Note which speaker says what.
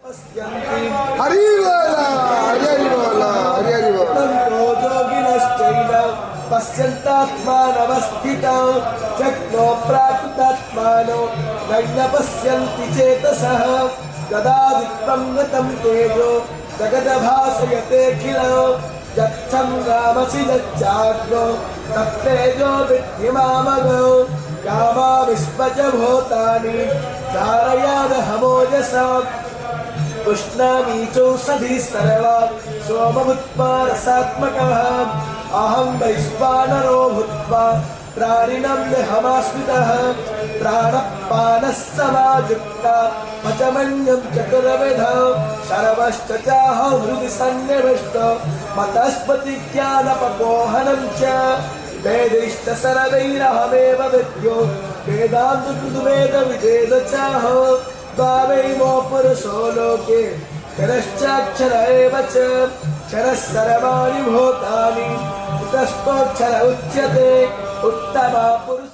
Speaker 1: हरि बोला हरि बोला हरि बोला
Speaker 2: योगिनश्चैव पश्यन्तात्मानवस्थितं जग्नो प्राकृतात्मानो नैव पश्यन्ति चेतसः यदा विश्वं गतं तेजो जगद्भासयतेऽखिलं यच्छङ्गामसि यच्चाग्नो तत्तेजो विद्धि मामगो कामाविश्वच भूतानि धारयामहमोजसा उष्णामीचौषधी सर्वा सोमभूत्वा रसात्मकः अहं वैश्वानरो भूत्वा प्राणिनं देहमाश्रितः प्राणपानः समायुक्ता पचमन्यं चतुर्विधं सर्वश्च चाहं हृदि सन्निविष्टो मतस्पतिज्ञानपपोहनं च वेदैश्च सर्वैरहमेव विद्यो वेदान्तवेदविदेव चाहो द्वावैमो पुरुषो लोके क्षरश्चाक्षर एव च क्षरः सर्वाणि भूतानि कुतस्थोऽक्षर उच्यते उत्तमा पुरुष